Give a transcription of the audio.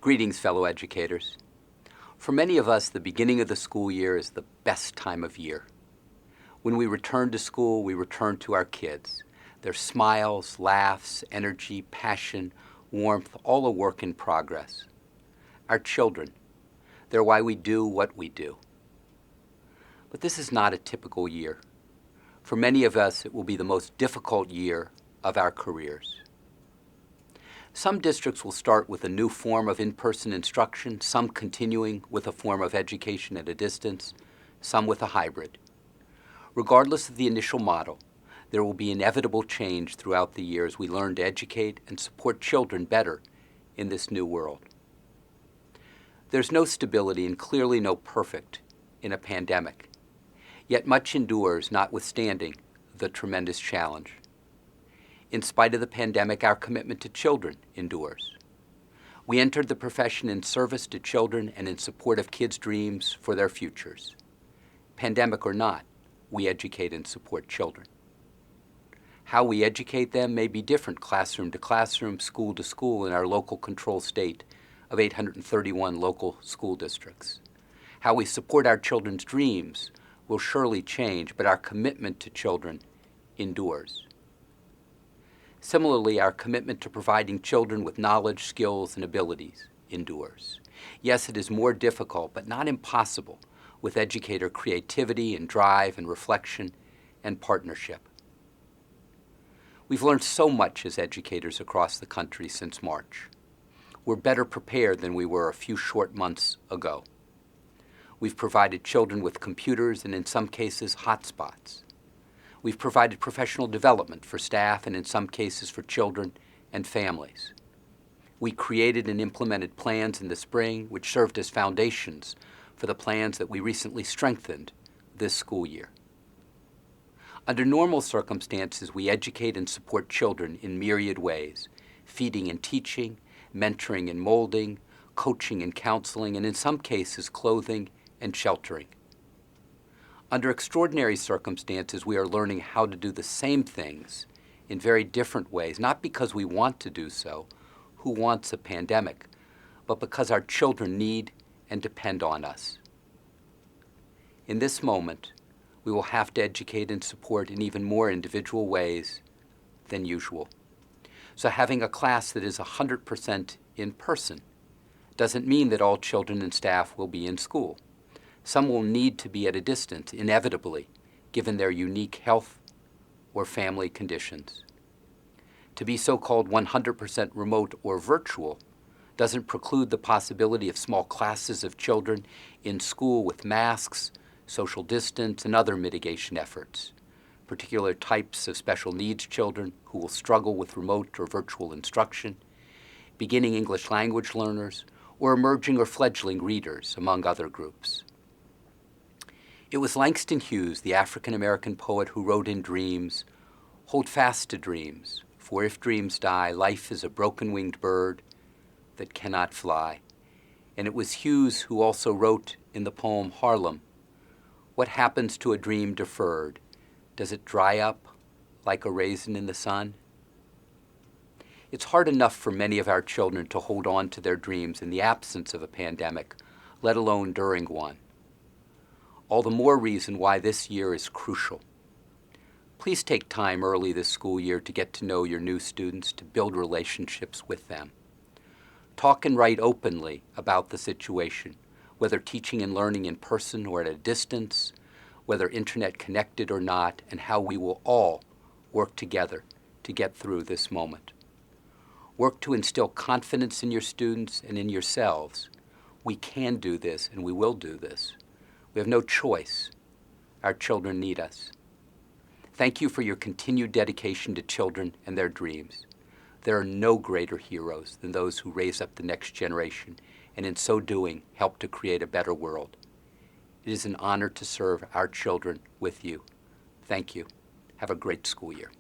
Greetings, fellow educators. For many of us, the beginning of the school year is the best time of year. When we return to school, we return to our kids. Their smiles, laughs, energy, passion, warmth, all a work in progress. Our children, they're why we do what we do. But this is not a typical year. For many of us, it will be the most difficult year of our careers. Some districts will start with a new form of in-person instruction, some continuing with a form of education at a distance, some with a hybrid. Regardless of the initial model, there will be inevitable change throughout the year as we learn to educate and support children better in this new world. There's no stability and clearly no perfect in a pandemic, yet much endures notwithstanding the tremendous challenge. In spite of the pandemic, our commitment to children endures. We entered the profession in service to children and in support of kids' dreams for their futures. Pandemic or not, we educate and support children. How we educate them may be different classroom to classroom, school to school in our local control state of 831 local school districts. How we support our children's dreams will surely change, but our commitment to children endures. Similarly, our commitment to providing children with knowledge, skills, and abilities endures. Yes, it is more difficult, but not impossible, with educator creativity and drive and reflection and partnership. We've learned so much as educators across the country since March. We're better prepared than we were a few short months ago. We've provided children with computers and in some cases hotspots. We've provided professional development for staff and in some cases for children and families. We created and implemented plans in the spring which served as foundations for the plans that we recently strengthened this school year. Under normal circumstances, we educate and support children in myriad ways, feeding and teaching, mentoring and molding, coaching and counseling, and in some cases, clothing and sheltering. Under extraordinary circumstances, we are learning how to do the same things in very different ways, not because we want to do so, who wants a pandemic, but because our children need and depend on us. In this moment, we will have to educate and support in even more individual ways than usual. So having a class that is 100% in person doesn't mean that all children and staff will be in school. Some will need to be at a distance, inevitably, given their unique health or family conditions. To be so-called 100% remote or virtual doesn't preclude the possibility of small classes of children in school with masks, social distance, and other mitigation efforts, particular types of special needs children who will struggle with remote or virtual instruction, beginning English language learners, or emerging or fledgling readers, among other groups. It was Langston Hughes, the African-American poet, who wrote in Dreams, "Hold fast to dreams, for if dreams die, life is a broken-winged bird that cannot fly." And it was Hughes who also wrote in the poem Harlem, "What happens to a dream deferred? Does it dry up like a raisin in the sun?" It's hard enough for many of our children to hold on to their dreams in the absence of a pandemic, let alone during one. All the more reason why this year is crucial. Please take time early this school year to get to know your new students, to build relationships with them. Talk and write openly about the situation, whether teaching and learning in person or at a distance, whether internet connected or not, and how we will all work together to get through this moment. Work to instill confidence in your students and in yourselves. We can do this and we will do this. We have no choice. Our children need us. Thank you for your continued dedication to children and their dreams. There are no greater heroes than those who raise up the next generation and in so doing help to create a better world. It is an honor to serve our children with you. Thank you. Have a great school year.